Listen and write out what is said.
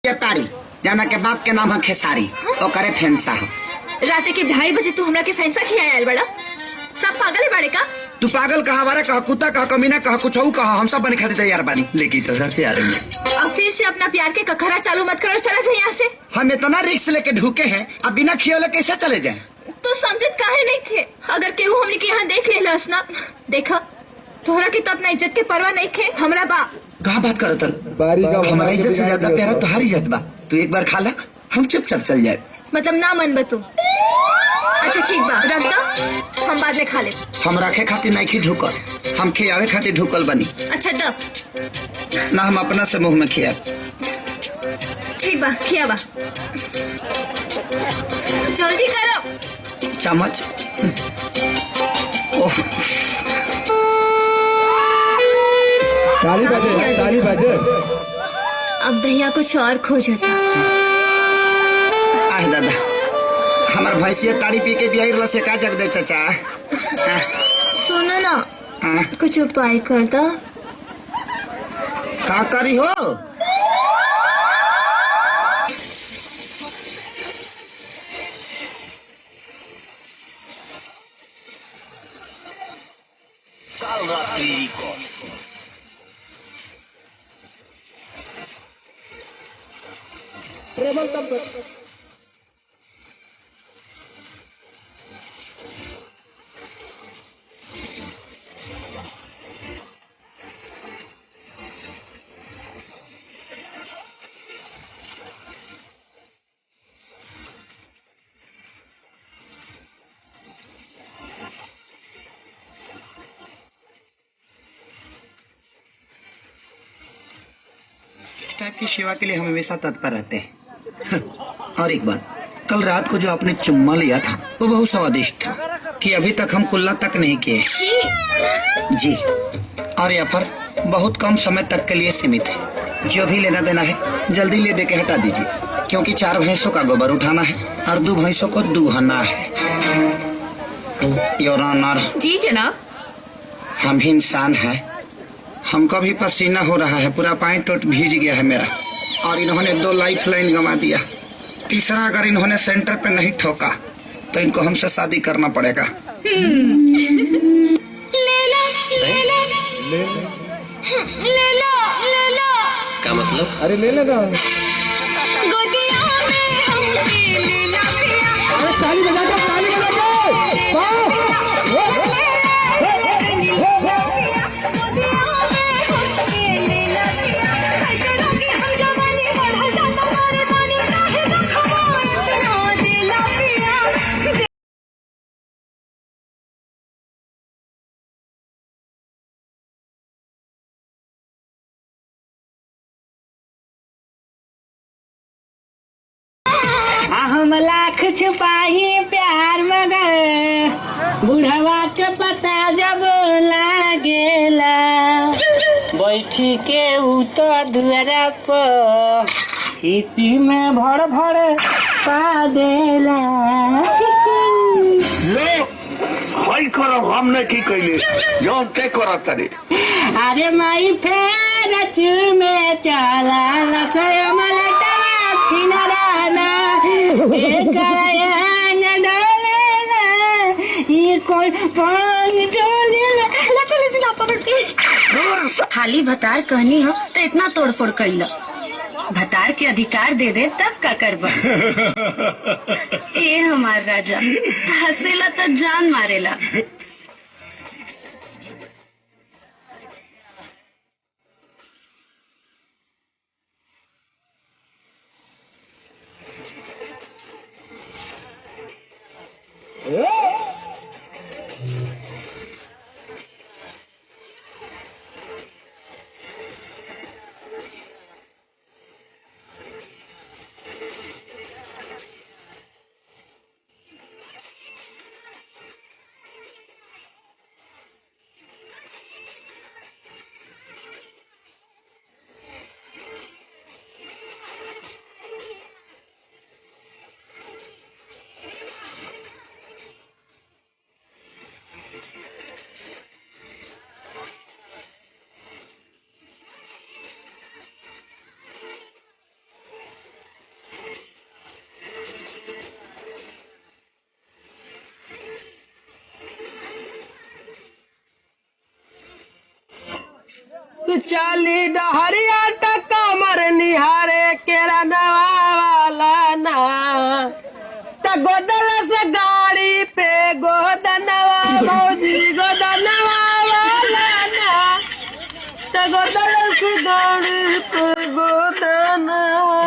ये पारी जाना के बाप के नाम है खेसारी ओ करे फेंसा हो। रात के 2:30 बजे तू हमरा के फेंसा खिया आयल बड़ा। सब पागल है बड़े का। तू पागल कहा बारा कहा कुत्ता कहा कमीना कहा कुछ कहा हम सब बने खाते तैयार बानी लेकिन तो प्यार में अब फिर से अपना प्यार के कखरा चालू मत करो। चला जाए यहाँ से। हम इतना रिक्स लेके ढूके हैं अब बिना खियोले कैसे चले जाए। तू समझत काहे नहीं थे। अगर केहू हमने के यहाँ देख ले ना देखा तोहरा के तो अपना इज्जत के परवाह नहीं थे। हमरा बा कहा बात करो तुम हमारी इज्जत से ज्यादा प्यारा तुम्हारी इज्जत बा। तू एक बार खा ला हम चुपचाप चल जाए। मतलब ना मन बतू। अच्छा ठीक बा रख दो हम बाद में खा ले। हम रखे खातिर नहीं खी ढुकल हम खियावे खातिर ढुकल बनी। अच्छा दब ना हम अपना से मुंह में खिया। ठीक बा खिया बा जल्दी करो चम्मच। ओह ताली बजे ताली बजे। अब दहिया कुछ और खो जाता। आह दादा हमार भैंसिया ताड़ी पी के बिहार से का जग दे चाचा। सुनो ना कुछ उपाय कर दो। का करी हो टाइप की सेवा के लिए हम हमेशा तत्पर रहते हैं। और एक बात कल रात को जो आपने चुम्मा लिया था वो बहुत स्वादिष्ट था कि अभी तक हम कुल्ला तक नहीं किए जी। और यह पर बहुत कम समय तक के लिए सीमित है। जो भी लेना देना है जल्दी ले दे के हटा दीजिए क्योंकि 4 भैंसों का गोबर उठाना है और 2 भैंसों को दूहना है। योर ऑनर जी जनाब। हम भी इंसान हैं हमको भी पसीना हो रहा है पूरा पैंट टोट भीज गया है मेरा। और इन्होंने 2 लाइफ लाइन गंवा दिया। तीसरा अगर इन्होंने सेंटर पे नहीं ठोका तो इनको हमसे शादी करना पड़ेगा। ले लो क्या मतलब? अरे ले लेना। गोदिया में हमके ले ला पिया। अरे ताली बजा के हम लाख छुपाही प्यार मगर बुढ़वा के पता जब लागेला बैठी के तो दुआरा पर इसी में भर भर पा देला। खई करब हमने की कइले जो ते करत तरे। अरे माई फेर चुमे चला लखय मलटा छिनराना एकरायन डालेला ये कोई पांग डोलेला लकले से लापा के खाली भतार कहनी हो तो इतना तोड़फोड़ कइला। भतार के अधिकार दे दे तब का करबा। ए हमार राजा हंसेला तो जान मारेला। चाली डहरिया टका मर निहारे केरा नवाला ना त गोदल से गाड़ी पे गोदनवा भौजी गोदनवा वाला ना त गोदल से गाड़ी पे गोदनवा